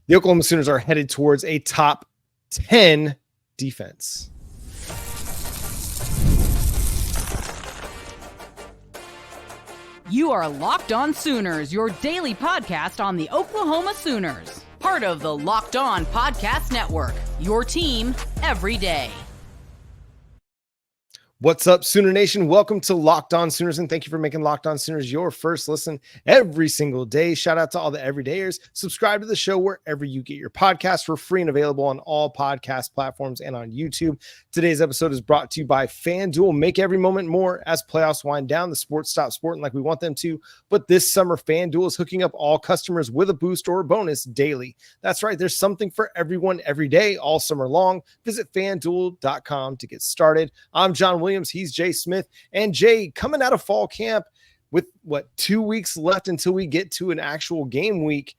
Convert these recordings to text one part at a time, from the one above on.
The Oklahoma Sooners are headed towards a top 10 defense. You are Locked On Sooners, your daily podcast on the Oklahoma Sooners. Part of the Locked On Podcast Network, your team every day. What's up, Sooner Nation? Welcome to Locked On Sooners, and thank you for making Locked On Sooners your first listen every single day. Shout out to all the everydayers. Subscribe to the show wherever you get your podcasts for free and available on all podcast platforms and on YouTube. Today's episode is brought to you by FanDuel. Make every moment more as playoffs wind down. The sports stop sporting like we want them to, but this summer, FanDuel is hooking up all customers with a boost or a bonus daily. That's right. There's something for everyone every day, all summer long. Visit FanDuel.com to get started. I'm John Williams. He's Jay Smith, and Jay coming out of fall camp with 2 weeks left until we get to an actual game week.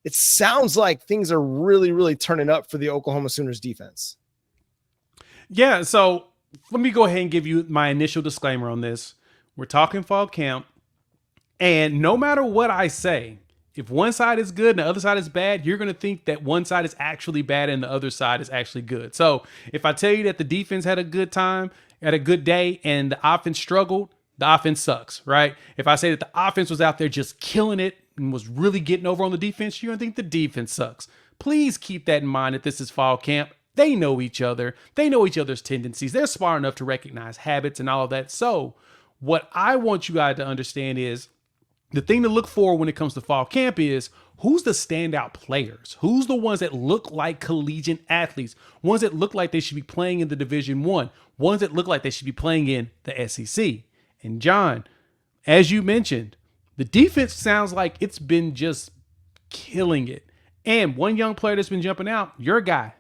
It sounds like things are really, really turning up for the Oklahoma Sooners defense. Yeah. So let me go ahead and give you my initial disclaimer on this. We're talking fall camp, and no matter what I say, if one side is good and the other side is bad, you're going to think that one side is actually bad and the other side is actually good. So if I tell you that the defense had a good time, had a good day, and the offense struggled, the offense sucks, right? If I say that the offense was out there just killing it and was really getting over on the defense, you're going to think the defense sucks. Please keep that in mind that this is fall camp. They know each other. They know each other's tendencies. They're smart enough to recognize habits and all of that. So what I want you guys to understand is the thing to look for when it comes to fall camp is who's the standout players? Who's the ones that look like collegiate athletes? Ones that look like they should be playing in the Division I. Ones that look like they should be playing in the SEC. And John, as you mentioned, the defense sounds like it's been just killing it. And one young player that's been jumping out, your guy,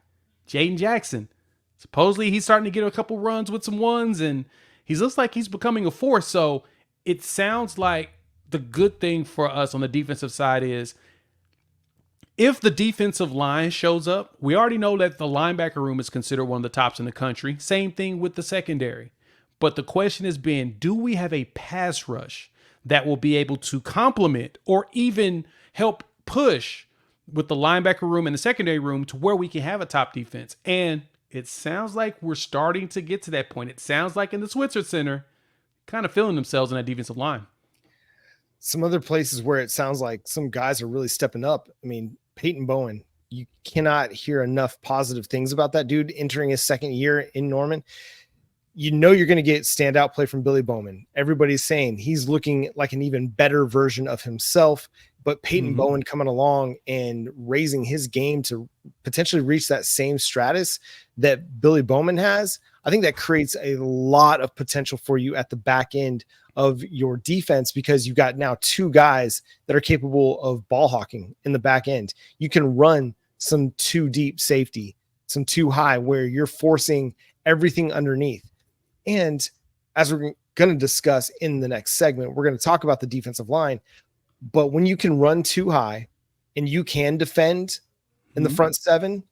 Jayden Jackson. Supposedly he's starting to get a couple runs with some ones, and he looks like he's becoming a force. So it sounds like the good thing for us on the defensive side is if the defensive line shows up, we already know that the linebacker room is considered one of the tops in the country. Same thing with the secondary. But the question has been, do we have a pass rush that will be able to complement or even help push with the linebacker room and the secondary room to where we can have a top defense? And it sounds like we're starting to get to that point. It sounds like in the Switzer Center, kind of feeling themselves in that defensive line. Some other places where it sounds like some guys are really stepping up. I mean, Peyton Bowen, you cannot hear enough positive things about that dude entering his second year in Norman. You know you're going to get standout play from Billy Bowman. Everybody's saying he's looking like an even better version of himself, but Peyton Bowen coming along and raising his game to potentially reach that same stratus that Billy Bowman has, I think that creates a lot of potential for you at the back end of your defense because you've got now two guys that are capable of ball hawking in the back end. You can run some too deep safety, some too high where you're forcing everything underneath. And as we're going to discuss in the next segment, we're going to talk about the defensive line. But when you can run too high and you can defend in the front seven,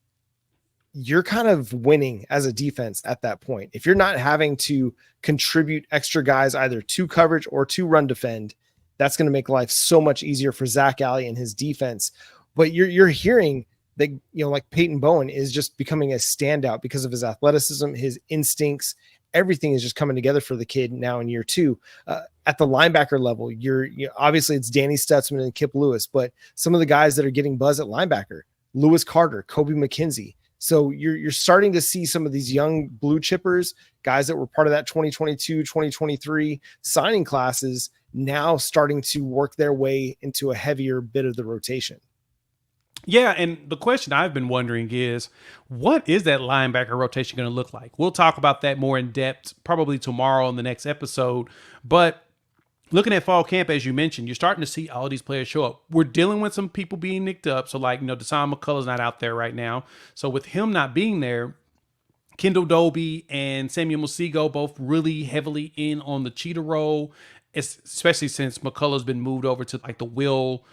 you're kind of winning as a defense at that point. If you're not having to contribute extra guys either to coverage or to run defend, that's going to make life so much easier for Zach Alley and his defense. But you're hearing that, like Peyton Bowen is just becoming a standout because of his athleticism, his instincts. Everything is just coming together for the kid now in year two. At the linebacker level, you're obviously it's Danny Stutzman and Kip Lewis, but some of the guys that are getting buzz at linebacker, Lewis Carter, Kobe McKenzie. So you're starting to see some of these young blue chippers, guys that were part of that 2022, 2023 signing classes, now starting to work their way into a heavier bit of the rotation. Yeah, and the question I've been wondering is, what is that linebacker rotation going to look like? We'll talk about that more in depth probably tomorrow in the next episode. But looking at fall camp, as you mentioned, you're starting to see all these players show up. We're dealing with some people being nicked up. So Deshaun McCullough's not out there right now. So with him not being there, Kendall Doby and Samuel Musigo both really heavily in on the cheetah role, especially since McCullough's been moved over to like the will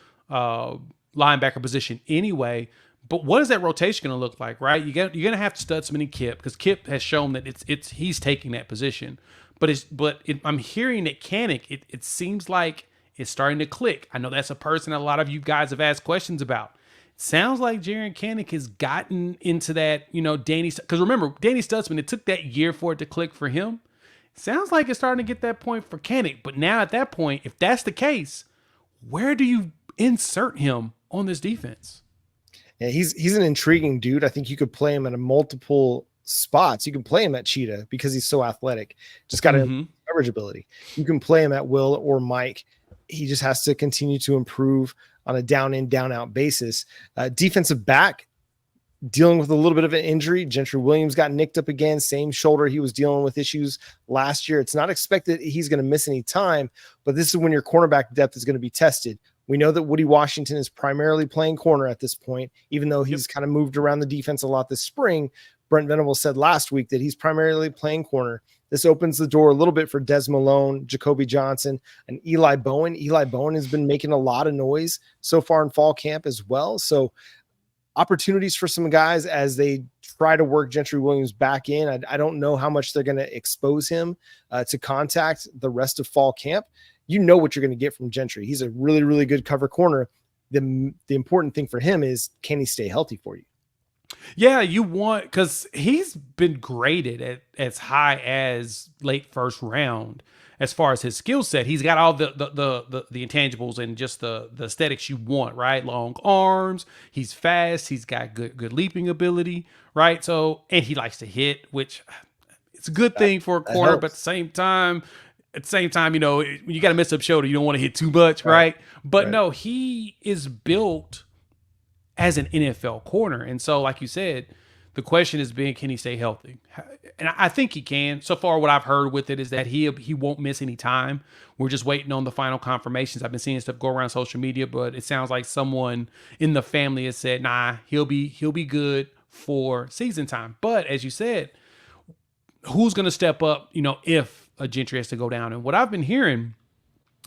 linebacker position anyway. But what is that rotation going to look like, right? You're going to have Stutzman and Kip because Kip has shown that he's taking that position. But I'm hearing that Kanik, it seems like it's starting to click. I know that's a person a lot of you guys have asked questions about. It Sounds like Jaren Kanak has gotten into that, Danny, because remember, Danny Stutzman, it took that year for it to click for him. Sounds like it's starting to get that point for Kanak. But now at that point, if that's the case, where do you insert him on this defense? Yeah, he's an intriguing dude. I think you could play him in a multiple spots. You can play him at cheetah because he's so athletic. Just got coverage ability. You can play him at will or Mike. He just has to continue to improve on a down in, down out basis. Defensive back, dealing with a little bit of an injury. Gentry Williams got nicked up again, same shoulder. He was dealing with issues last year. It's not expected he's going to miss any time, but this is when your cornerback depth is going to be tested. We know that Woody Washington is primarily playing corner at this point, even though he's kind of moved around the defense a lot this spring. Brent Venable said last week that he's primarily playing corner. This opens the door a little bit for Des Malone, Jacoby Johnson, and Eli Bowen. Eli Bowen has been making a lot of noise so far in fall camp as well. So opportunities for some guys as they try to work Gentry Williams back in. I don't know how much they're going to expose him to contact the rest of fall camp. You know what you're going to get from Gentry. He's a really, really good cover corner. The important thing for him is, can he stay healthy for you? Yeah, you want, because he's been graded at as high as late first round as far as his skill set. He's got all the intangibles and just the aesthetics you want, right? Long arms, he's fast, he's got good leaping ability, right? So, and he likes to hit, which it's a good thing for a corner, but at the same time, when you got a messed up shoulder, you don't want to hit too much, right? But no, he is built as an NFL corner. And so, like you said, the question is being, can he stay healthy? And I think he can. So far, what I've heard with it is that he won't miss any time. We're just waiting on the final confirmations. I've been seeing stuff go around social media, but it sounds like someone in the family has said, nah, he'll be good for season time. But as you said, who's going to step up, if a Gentry has to go down? And what I've been hearing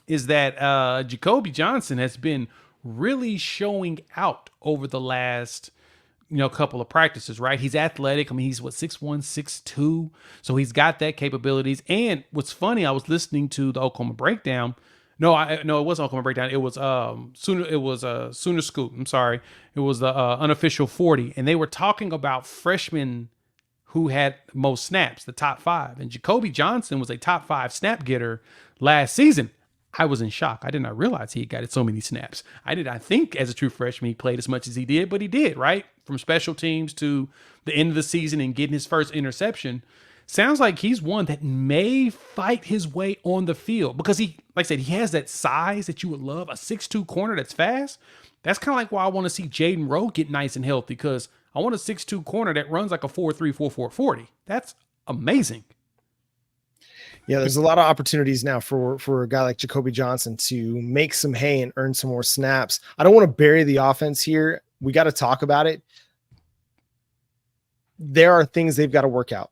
is that Jacoby Johnson has been really showing out over the last, couple of practices, right? He's athletic. I mean, he's 6'1", 6'2", so he's got that capabilities. And what's funny, I was listening to the Oklahoma Breakdown. No, it wasn't Oklahoma Breakdown. It was Sooner Scoop. I'm sorry. It was the unofficial 40, and they were talking about freshmen who had most snaps, the top 5, and Jacoby Johnson was a top 5 snap getter last season. I was in shock. I did not realize he had got so many snaps. I did not think as a true freshman he played as much as he did, but he did, right? From special teams to the end of the season and getting his first interception. Sounds like he's one that may fight his way on the field because he, like I said, he has that size that you would love, a 6'2" corner that's fast. That's kind of like why I want to see Jayden Rowe get nice and healthy, because I want a 6'2" corner that runs like a 4.3, 4.4 40. That's amazing. Yeah, there's a lot of opportunities now for a guy like Jacoby Johnson to make some hay and earn some more snaps. I don't want to bury the offense here. We got to talk about it. There are things they've got to work out.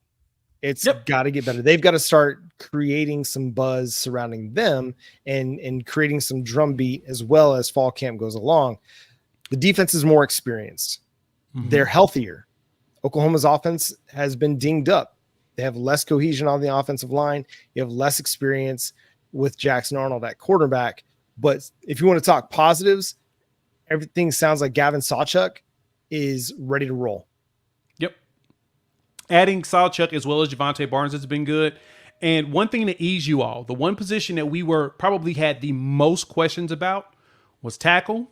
It's got to get better. They've got to start creating some buzz surrounding them and creating some drumbeat as well as fall camp goes along. The defense is more experienced. Mm-hmm. They're healthier. Oklahoma's offense has been dinged up. They have less cohesion on the offensive line. You have less experience with Jackson Arnold at quarterback. But if you want to talk positives, everything sounds like Gavin Sawchuk is ready to roll. Yep. Adding Sawchuk as well as Javante Barnes has been good. And one thing to ease you all, the one position that we probably had the most questions about was tackle.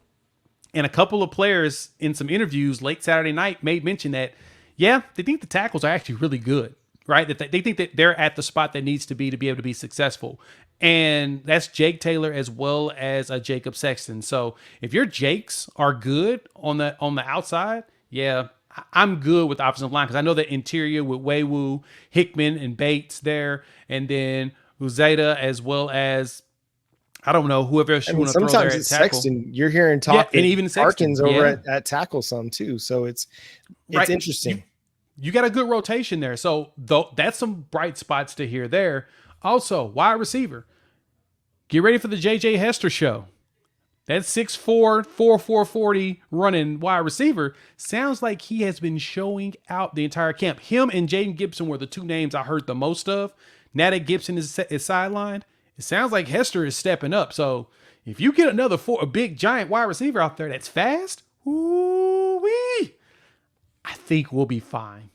And a couple of players in some interviews late Saturday night made mention that, they think the tackles are actually really good. Right, that they think that they're at the spot that needs to be able to be successful, and that's Jake Taylor as well as Jacob Sexton. So if your Jakes are good on the outside, I'm good with the offensive line, because I know that interior with Waywu, Hickman, and Bates there, and then Uzeta as well as I don't know whoever else you want to throw there at tackle. Sexton, you're hearing talk, and even Harkins over at tackle some too. So it's right. Interesting. You got a good rotation there. So that's some bright spots to hear there. Also, wide receiver. Get ready for the J.J. Hester show. That 6'4", 4.4 40 running wide receiver sounds like he has been showing out the entire camp. Him and Jayden Gibson were the two names I heard the most of. Now that Gibson is sidelined, it sounds like Hester is stepping up. So if you get a big giant wide receiver out there that's fast, ooh, I think we'll be fine.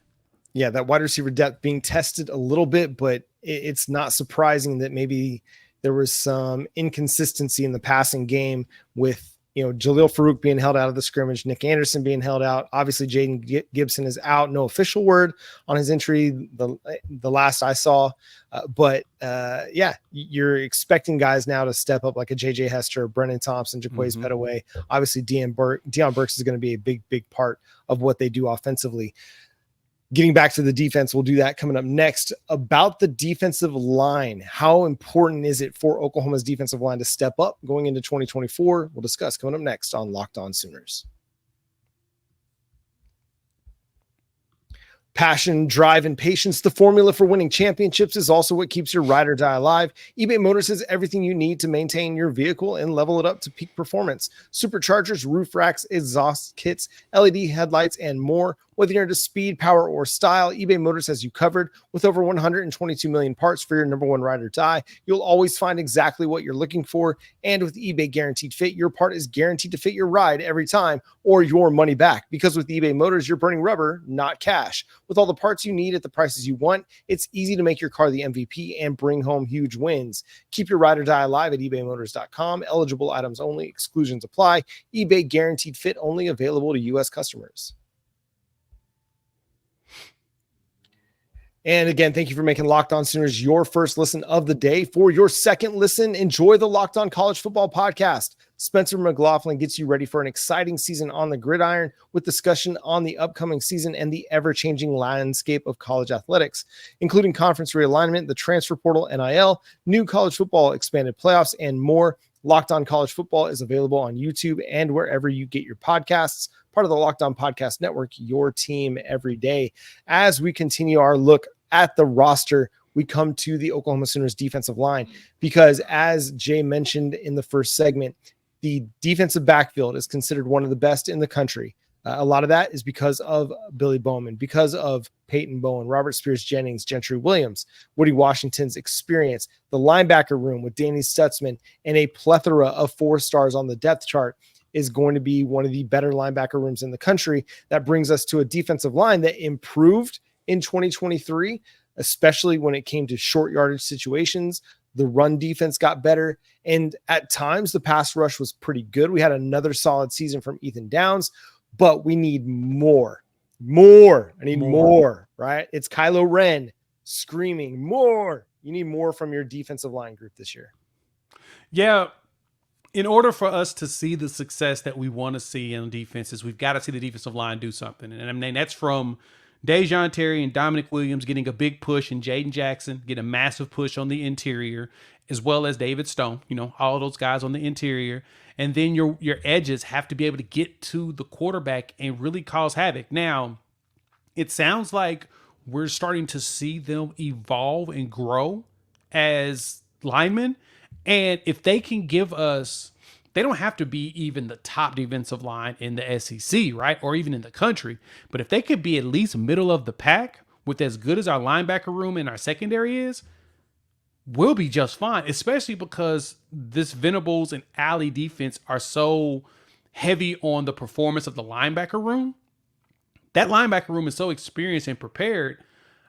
Yeah, that wide receiver depth being tested a little bit, but it's not surprising that maybe there was some inconsistency in the passing game with, Jaleel Farouk being held out of the scrimmage, Nick Anderson being held out. Obviously, Jayden Gibson is out. No official word on his injury, the last I saw. But you're expecting guys now to step up like a J.J. Hester, Brennan Thompson, Jaquays Petaway. Obviously, Deion Burks is going to be a big part of what they do offensively. Getting back to the defense, we'll do that coming up next. About the defensive line, how important is it for Oklahoma's defensive line to step up going into 2024? We'll discuss coming up next on Locked On Sooners. Passion, drive, and patience, the formula for winning championships, is also what keeps your ride or die alive. eBay Motors has everything you need to maintain your vehicle and level it up to peak performance. Superchargers, roof racks, exhaust kits, LED headlights, and more. Whether you're into speed, power, or style, eBay Motors has you covered. With over 122 million parts for your number one ride or die, you'll always find exactly what you're looking for. And with eBay Guaranteed Fit, your part is guaranteed to fit your ride every time or your money back. Because with eBay Motors, you're burning rubber, not cash. With all the parts you need at the prices you want, it's easy to make your car the MVP and bring home huge wins. Keep your ride or die alive at ebaymotors.com. Eligible items only. Exclusions apply. eBay Guaranteed Fit only available to U.S. customers. And again, thank you for making Locked On Sooners your first listen of the day. For your second listen, enjoy the Locked On College Football Podcast. Spencer McLaughlin gets you ready for an exciting season on the gridiron with discussion on the upcoming season and the ever-changing landscape of college athletics, including conference realignment, the transfer portal, NIL, new college football expanded playoffs, and more. Locked On College Football is available on YouTube and wherever you get your podcasts. Part of the Locked On Podcast Network, your team every day. As we continue our look at the roster, we come to the Oklahoma Sooners defensive line, because as Jay mentioned in the first segment, the defensive backfield is considered one of the best in the country. A lot of that is because of Billy Bowman, because of Peyton Bowen, Robert Spears Jennings, Gentry Williams, Woody Washington's experience, the linebacker room with Danny Stutzman, and a plethora of 4 stars on the depth chart is going to be one of the better linebacker rooms in the country. That brings us to a defensive line that improved in 2023, especially when it came to short yardage situations. The run defense got better, and at times the pass rush was pretty good. We had another solid season from Ethan Downs, but we need more. I need more, right? It's Kylo Ren screaming more. You need more from your defensive line group this year. Yeah. In order for us to see the success that we want to see in defenses, we've got to see the defensive line do something. And I mean, that's from Dejon Terry and Dominic Williams getting a big push, and Jaden Jackson getting a massive push on the interior, as well as David Stone, all of those guys on the interior. And then your edges have to be able to get to the quarterback and really cause havoc. Now, it sounds like we're starting to see them evolve and grow as linemen. And if they can give us, they don't have to be even the top defensive line in the SEC, right? Or even in the country. But if they could be at least middle of the pack with as good as our linebacker room and our secondary is, we'll be just fine, especially because this Venables and Alley defense are so heavy on the performance of the linebacker room. That linebacker room is so experienced and prepared.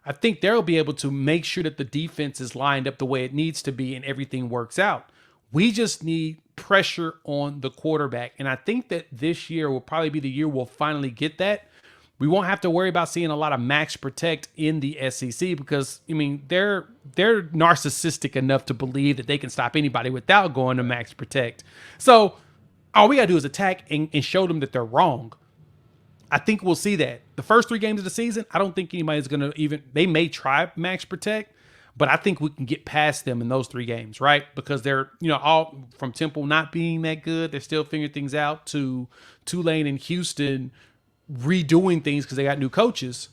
I think they'll be able to make sure that the defense is lined up the way it needs to be and everything works out. We just need pressure on the quarterback. And I think that this year will probably be the year we'll finally get that. We won't have to worry about seeing a lot of max protect in the SEC because, they're narcissistic enough to believe that they can stop anybody without going to max protect. So all we got to do is attack and show them that they're wrong. I think we'll see that. The first 3 games of the season, I don't think anybody's going to they may try max protect, but I think we can get past them in those 3 games, right? Because they're, all from Temple not being that good, they're still figuring things out, to Tulane and Houston redoing things because they got new coaches.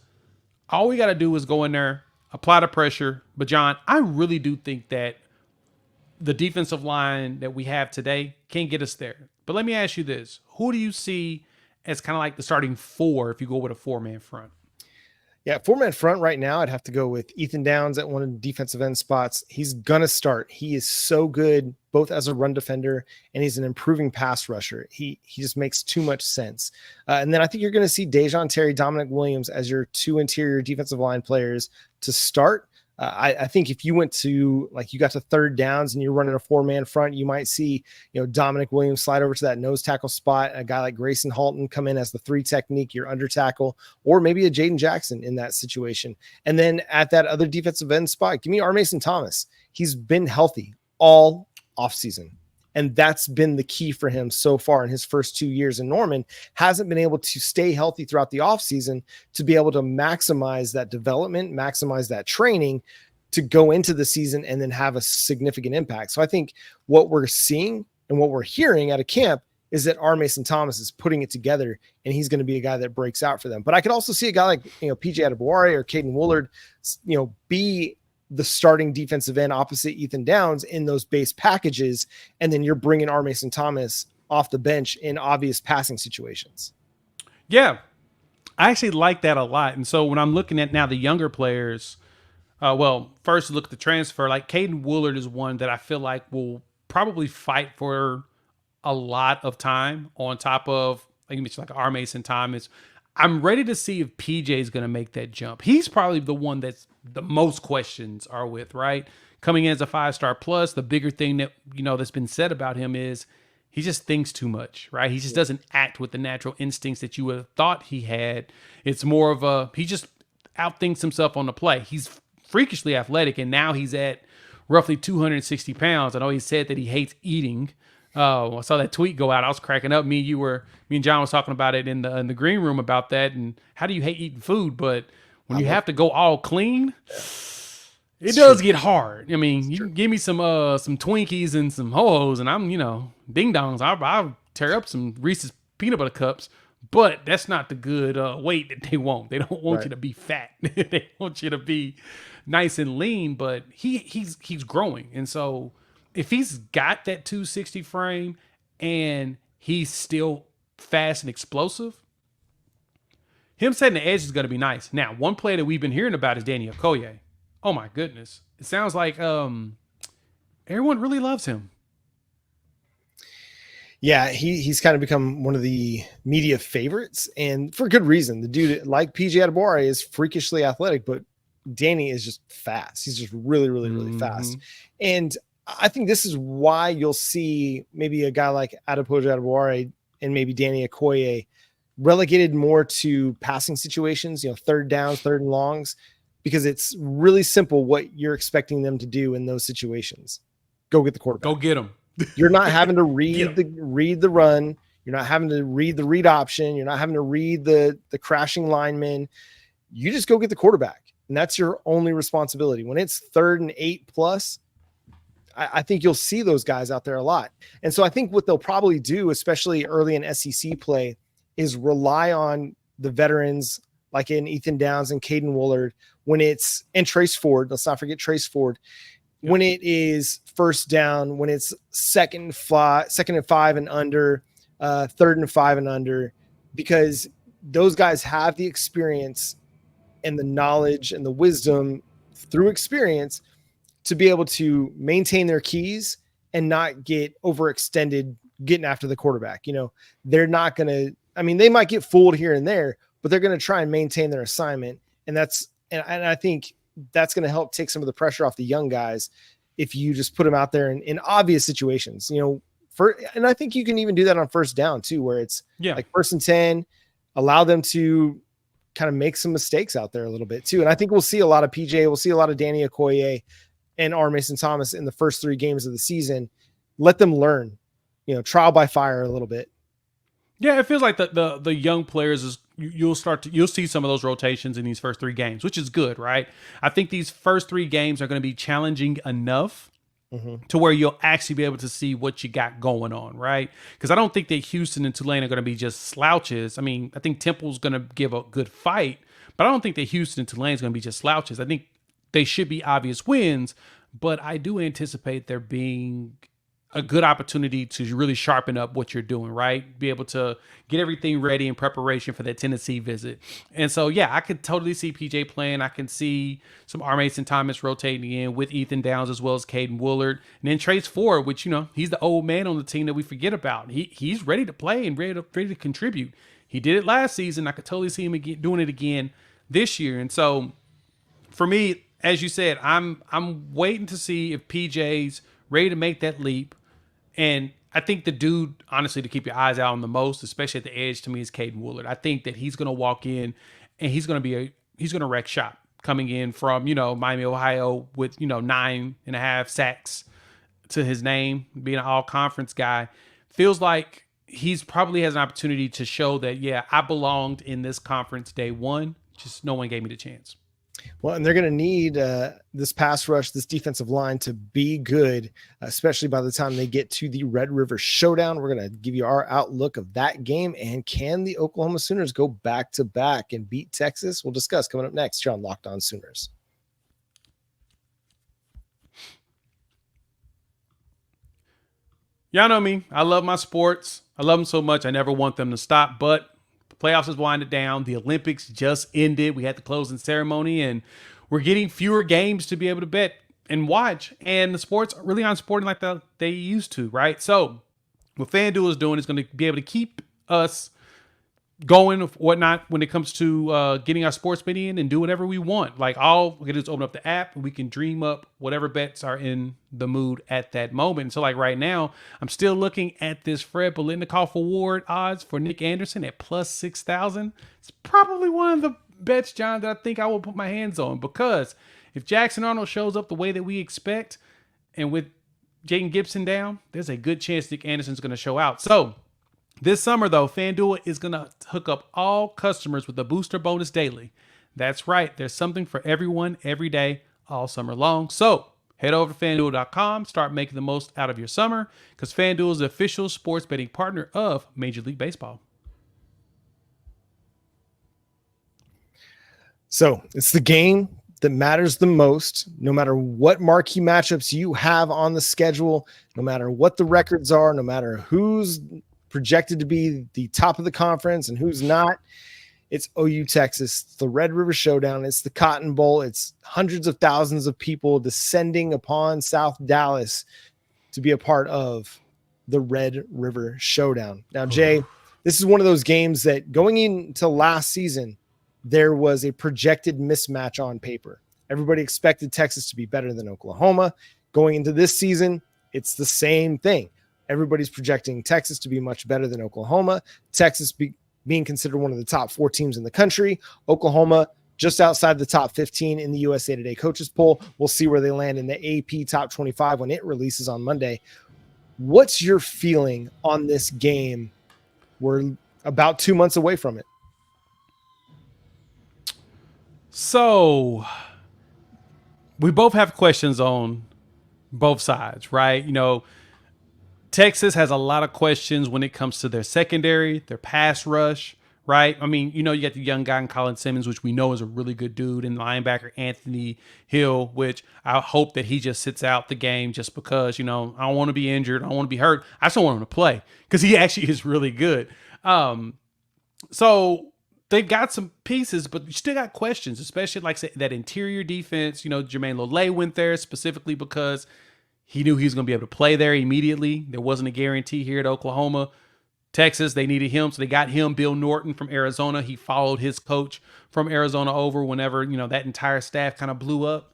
All we got to do is go in there, apply the pressure. But John, I really do think that the defensive line that we have today can get us there. But let me ask you this. Who do you see as kind of like the starting 4 if you go with a 4-man front? Yeah, four-man front right now, I'd have to go with Ethan Downs at one of the defensive end spots. He's going to start. He is so good, both as a run defender and he's an improving pass rusher. He just makes too much sense. And then I think you're going to see Dejon Terry, Dominic Williams as your two interior defensive line players to start. I think if you went to, like, you got to third downs and you're running a four-man front, you might see, Dominic Williams slide over to that nose tackle spot, a guy like Grayson Halton come in as the three technique, your under tackle, or maybe a Jayden Jackson in that situation. And then at that other defensive end spot, give me R. Mason Thomas. He's been healthy all offseason. And that's been the key for him so far in his first 2 years in Norman. Hasn't been able to stay healthy throughout the offseason to be able to maximize that development, maximize that training to go into the season and then have a significant impact. So I think what we're seeing and what we're hearing out of camp is that R. Mason Thomas is putting it together and he's going to be a guy that breaks out for them. But I could also see a guy like, PJ Adebawore or Caden Woolard, be the starting defensive end opposite Ethan Downs in those base packages. And then you're bringing R. Mason Thomas off the bench in obvious passing situations. Yeah, I actually like that a lot. And so when I'm looking at now the younger players, first look at the transfer, like Caden Woolard is one that I feel like will probably fight for a lot of time on top of, like you mentioned, like R. Mason Thomas. I'm ready to see if PJ is going to make that jump. He's probably the one that's the most questions are with, right? Coming in as a 5-star plus, the bigger thing that, that's been said about him is he just thinks too much, right? He just doesn't act with the natural instincts that you would have thought he had. It's more of he just outthinks himself on the play. He's freakishly athletic, and now he's at roughly 260 pounds. I know he said that he hates eating. I saw that tweet go out. I was cracking up. Me and John was talking about it in the green room about that. And how do you hate eating food? But when you have to go all clean, it does get hard. I mean, you can give me some Twinkies and some Ho-Hos and I'm, ding dongs. I'll tear up some Reese's peanut butter cups, but that's not the good weight that they want. They don't want you to be fat. They want you to be nice and lean, but he's growing. And so if he's got that 260 frame and he's still fast and explosive, him setting the edge is going to be nice. Now, one player that we've been hearing about is Danny Okoye. Oh my goodness. It sounds like everyone really loves him. Yeah, he's kind of become one of the media favorites, and for good reason. The dude, like PJ Adebawore, is freakishly athletic, but Danny is just fast. He's just really, really, really fast. And I think this is why you'll see maybe a guy like Adepoju Adebawore and maybe Danny Okoye relegated more to passing situations, third downs, third and longs, because it's really simple what you're expecting them to do in those situations. Go get the quarterback. Go get him. You're not having to read the run. You're not having to read the read option. You're not having to read the crashing linemen. You just go get the quarterback. And that's your only responsibility. When it's 3rd and 8+, I think you'll see those guys out there a lot. And so I think what they'll probably do, especially early in SEC play, is rely on the veterans like in Ethan Downs and Caden Woolard and Trace Ford. Let's not forget Trace Ford. When it is first down, when it's second and 5 and under, 3rd and 5 and under, because those guys have the experience and the knowledge and the wisdom through experience to be able to maintain their keys and not get overextended getting after the quarterback. They're not going to, they might get fooled here and there, but they're going to try and maintain their assignment. And I think that's going to help take some of the pressure off the young guys if you just put them out there in obvious situations, and I think you can even do that on first down too, where it's like 1st and 10, allow them to kind of make some mistakes out there a little bit too. And I think we'll see a lot of PJ, we'll see a lot of Danny Okoye and R. Mason Thomas in the first 3 games of the season. Let them learn, trial by fire a little bit. Yeah, it feels like the young players you'll see some of those rotations in these first 3 games, which is good, right? I think these first 3 games are going to be challenging enough to where you'll actually be able to see what you got going on, right? Because I don't think that Houston and Tulane are going to be just slouches. I think Temple's going to give a good fight, but I don't think that Houston and Tulane is going to be just slouches. I think they should be obvious wins, but I do anticipate there being a good opportunity to really sharpen up what you're doing, right? Be able to get everything ready in preparation for that Tennessee visit. And so, yeah, I could totally see PJ playing. I can see some R. Mason Thomas rotating in with Ethan Downs as well as Caden Woolard. And then Trace Ford, which, he's the old man on the team that we forget about. He's ready to play and ready to contribute. He did it last season. I could totally see him doing it again this year. And so, for me, as you said, I'm waiting to see if PJ's ready to make that leap. And I think the dude, honestly, to keep your eyes out on the most, especially at the edge, to me, is Caden Woolard. I think that he's going to walk in and he's going to wreck shop coming in from, Miami, Ohio with, 9.5 sacks to his name, being an all-conference guy. Feels like he's probably has an opportunity to show that, yeah, I belonged in this conference day one. Just no one gave me the chance. Well, and they're going to need this pass rush, this defensive line to be good, especially by the time they get to the Red River Showdown. We're going to give you our outlook of that game. And can the Oklahoma Sooners go back-to-back and beat Texas? We'll discuss coming up next here on Locked On Sooners. Y'all know me. I love my sports. I love them so much. I never want them to stop, but the playoffs is winding down. The Olympics just ended. We had the closing ceremony, and we're getting fewer games to be able to bet and watch. And the sports really aren't sporting like they used to, right? So what FanDuel is doing is going to be able to keep us going or whatnot when it comes to getting our sports betting in and do whatever we want. Like all we can do is open up the app and we can dream up whatever bets are in the mood at that moment. So like right now, I'm still looking at this Fred Biletnikoff Award odds for Nick Anderson at plus 6,000. It's probably one of the bets, John, that I think I will put my hands on, because if Jackson Arnold shows up the way that we expect and with Jayden Gibson down, there's a good chance Nick Anderson's going to show out. So this summer, though, FanDuel is going to hook up all customers with a booster bonus daily. That's right. There's something for everyone every day, all summer long. So head over to FanDuel.com. Start making the most out of your summer, because FanDuel is the official sports betting partner of Major League Baseball. So it's the game that matters the most, no matter what marquee matchups you have on the schedule, no matter what the records are, no matter who's projected to be the top of the conference and who's not. It's OU Texas, the Red River Showdown. It's the Cotton Bowl. It's hundreds of thousands of people descending upon South Dallas to be a part of the Red River Showdown. Now, Jay, this is one of those games that going into last season, there was a projected mismatch on paper. Everybody expected Texas to be better than Oklahoma. Going into this season, it's the same thing. Everybody's projecting Texas to be much better than Oklahoma. Texas being considered one of the top 4 teams in the country. Oklahoma just outside the top 15 in the USA Today coaches poll. We'll see where they land in the AP top 25 when it releases on Monday. What's your feeling on this game? We're about 2 months away from it. So we both have questions on both sides, right? Texas has a lot of questions when it comes to their secondary, their pass rush, right? I mean, you got the young guy in Colin Simmons, which we know is a really good dude, and linebacker Anthony Hill, which I hope that he just sits out the game just because, I don't want to be injured. I don't want to be hurt. I just don't want him to play because he actually is really good. So they've got some pieces, but you still got questions, especially like that interior defense. Jermaine Lole went there specifically because he knew he was going to be able to play there immediately. There wasn't a guarantee here at Oklahoma. Texas, they needed him, so they got him. Bill Norton from Arizona. He followed his coach from Arizona over whenever, that entire staff kind of blew up.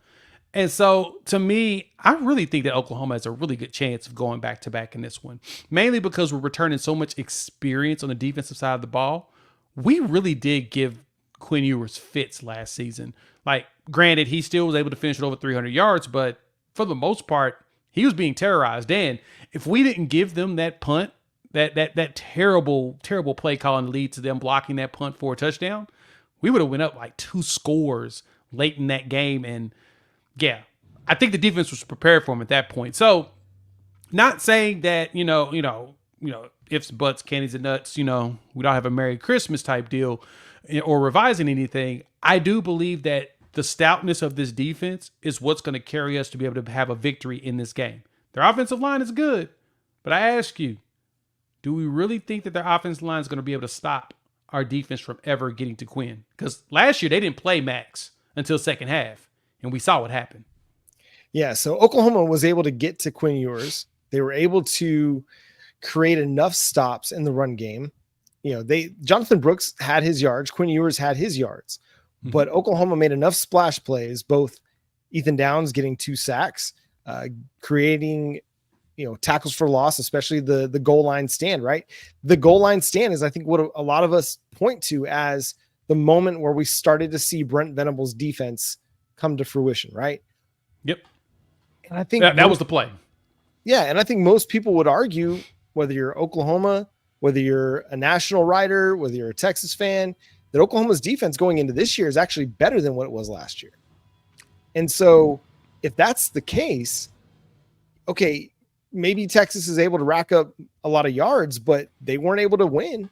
And so, to me, I really think that Oklahoma has a really good chance of going back-to-back in this one, mainly because we're returning so much experience on the defensive side of the ball. We really did give Quinn Ewers fits last season. Like, granted, he still was able to finish it over 300 yards, but for the most part, he was being terrorized. And if we didn't give them that punt, that terrible, terrible play calling to lead to them blocking that punt for a touchdown, we would have went up like 2 scores late in that game. And yeah, I think the defense was prepared for him at that point. So not saying that, ifs, buts, candies, and nuts, we don't have a Merry Christmas type deal or revising anything. I do believe that the stoutness of this defense is what's going to carry us to be able to have a victory in this game. Their offensive line is good, But I ask you, do we really think that their offensive line is going to be able to stop our defense from ever getting to Quinn? Because last year they didn't play Max until second half, and we saw what happened. Yeah, so Oklahoma was able to get to Quinn Ewers. They were able to create enough stops in the run game. Jonathan Brooks had his yards, Quinn Ewers had his yards, but Oklahoma made enough splash plays, both Ethan Downs getting 2 sacks, creating tackles for loss, especially the goal line stand, right? The goal line stand is, I think, what a lot of us point to as the moment where we started to see Brent Venables' defense come to fruition, right? Yep. And I think that was the play. Yeah, and I think most people would argue, whether you're Oklahoma, whether you're a national writer, whether you're a Texas fan, that Oklahoma's defense going into this year is actually better than what it was last year. And so if that's the case, okay, maybe Texas is able to rack up a lot of yards, but they weren't able to win,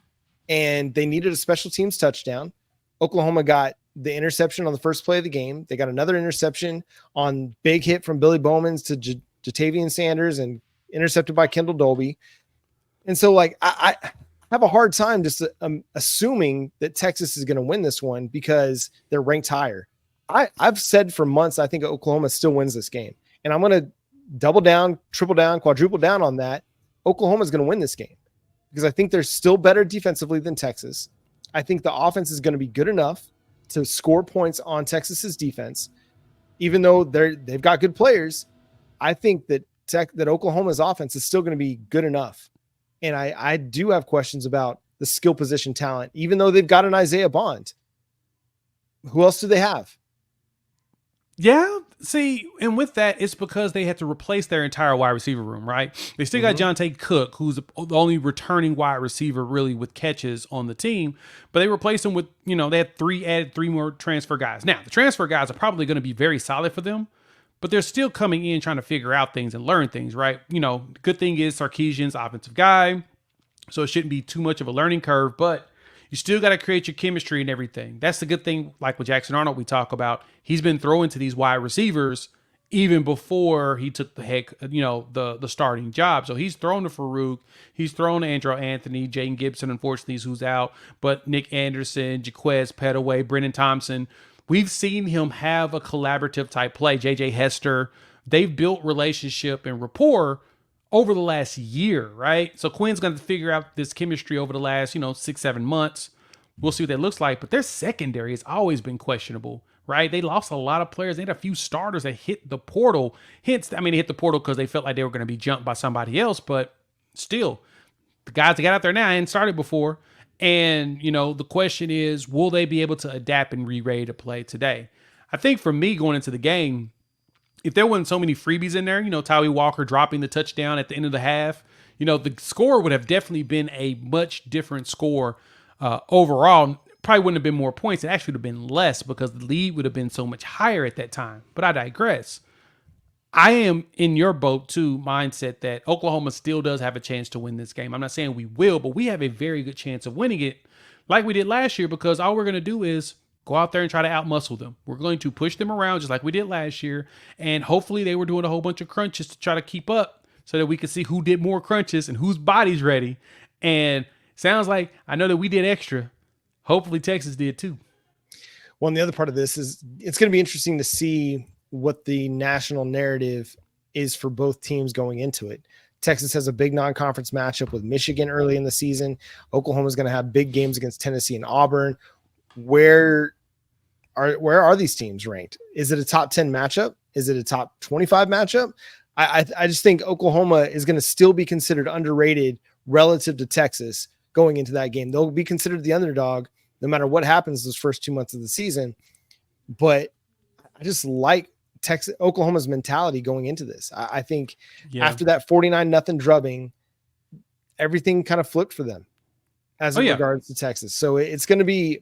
and they needed a special teams touchdown. Oklahoma got the interception on the first play of the game. They got another interception on big hit from Billy Bowman's to Jatavian Sanders and intercepted by Kendall Dolby. And so, I have a hard time just assuming that Texas is going to win this one because they're ranked higher. I've said for months, I think Oklahoma still wins this game, and I'm going to double down, triple down, quadruple down on that. Oklahoma is going to win this game because I think they're still better defensively than Texas. I think the offense is going to be good enough to score points on Texas's defense, even though they've got good players. I think that Oklahoma's offense is still going to be good enough. And I do have questions about the skill position talent, even though they've got an Isaiah Bond. Who else do they have? Yeah, see, and with that, it's because they had to replace their entire wide receiver room, right? They still got Jonte Cook, who's the only returning wide receiver really with catches on the team, but they replaced him with, they had added three more transfer guys. Now, the transfer guys are probably going to be very solid for them, but they're still coming in trying to figure out things and learn things, right? The good thing is Sarkisian's offensive guy, so it shouldn't be too much of a learning curve, but you still got to create your chemistry and everything. That's the good thing. Like with Jackson Arnold, we talk about, he's been throwing to these wide receivers even before he took the starting job. So he's thrown to Farouk, he's thrown to Andrew Anthony, Jayden Gibson, unfortunately, is who's out, but Nick Anderson, Jaquez Petaway, Brennan Thompson. We've seen him have a collaborative type play. JJ Hester, they've built relationship and rapport over the last year, right? So Quinn's going to figure out this chemistry over the last, 6-7 months. We'll see what that looks like. But their secondary has always been questionable, right? They lost a lot of players. They had a few starters that hit the portal. They hit the portal because they felt like they were going to be jumped by somebody else. But still, the guys that got out there now hadn't started before. And, the question is, will they be able to adapt and re-ready to play today? I think for me going into the game, if there wasn't so many freebies in there, Tyree Walker dropping the touchdown at the end of the half, the score would have definitely been a much different score overall. Probably wouldn't have been more points. It actually would have been less because the lead would have been so much higher at that time. But I digress. I am in your boat too, mindset that Oklahoma still does have a chance to win this game. I'm not saying we will, but we have a very good chance of winning it like we did last year, because all we're going to do is go out there and try to outmuscle them. We're going to push them around just like we did last year. And hopefully they were doing a whole bunch of crunches to try to keep up so that we could see who did more crunches and whose body's ready. And sounds like, I know that we did extra. Hopefully Texas did too. Well, and the other part of this is it's going to be interesting to see what the national narrative is for both teams going into it. Texas has a big non-conference matchup with Michigan early in the season. Oklahoma is going to have big games against Tennessee and Auburn. Where are these teams ranked? Is it a top 10 matchup? Is it a top 25 matchup? I just think Oklahoma is going to still be considered underrated relative to Texas going into that game. They'll be considered the underdog no matter what happens those first 2 months of the season. But I just like Oklahoma's mentality going into this. I think after that 49-0 drubbing, everything kind of flipped for them as regards to Texas. So it's going to be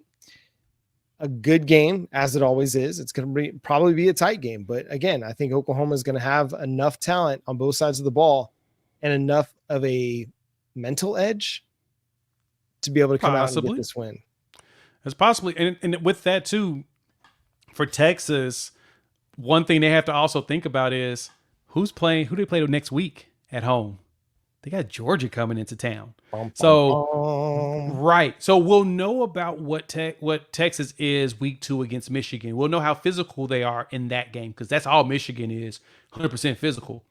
a good game, as it always is. It's going to probably be a tight game. But again, I think Oklahoma is going to have enough talent on both sides of the ball and enough of a mental edge to be able to come out and get this win. It's possibly. And with that too, for Texas, one thing they have to also think about is who they play next week at home. They got Georgia coming into town. So right. So we'll know about what Texas is week 2 against Michigan. We'll know how physical they are in that game because that's all Michigan is, 100% physical.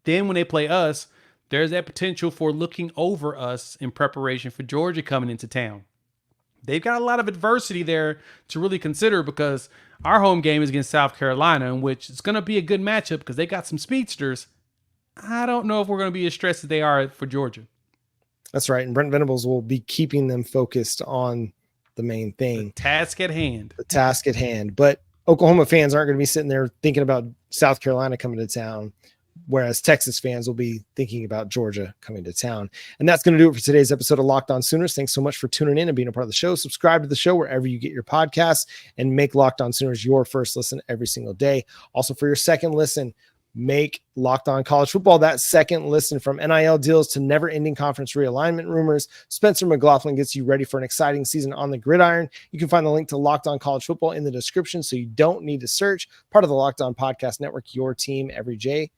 Then when they play us, there's that potential for looking over us in preparation for Georgia coming into town. They've got a lot of adversity there to really consider because our home game is against South Carolina, in which it's going to be a good matchup because they got some speedsters. I don't know if we're going to be as stressed as they are for Georgia. That's right. And Brent Venables will be keeping them focused on the main thing. The task at hand. But Oklahoma fans aren't going to be sitting there thinking about South Carolina coming to town, whereas Texas fans will be thinking about Georgia coming to town. And that's going to do it for today's episode of Locked On Sooners. Thanks so much for tuning in and being a part of the show. Subscribe to the show wherever you get your podcasts and make Locked On Sooners your first listen every single day. Also, for your second listen, make Locked On College Football that second listen. From NIL deals to never-ending conference realignment rumors, Spencer McLaughlin gets you ready for an exciting season on the gridiron. You can find the link to Locked On College Football in the description, so you don't need to search. Part of the Locked On Podcast Network, your team every day.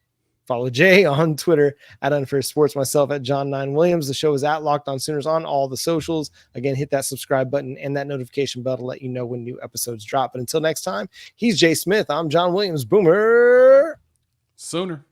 Follow Jay on Twitter at Unfair Sports, myself at John 9 Williams. The show is at Locked On Sooners on all the socials. Again, hit that subscribe button and that notification bell to let you know when new episodes drop. But until next time, he's Jay Smith. I'm John Williams. Boomer Sooner.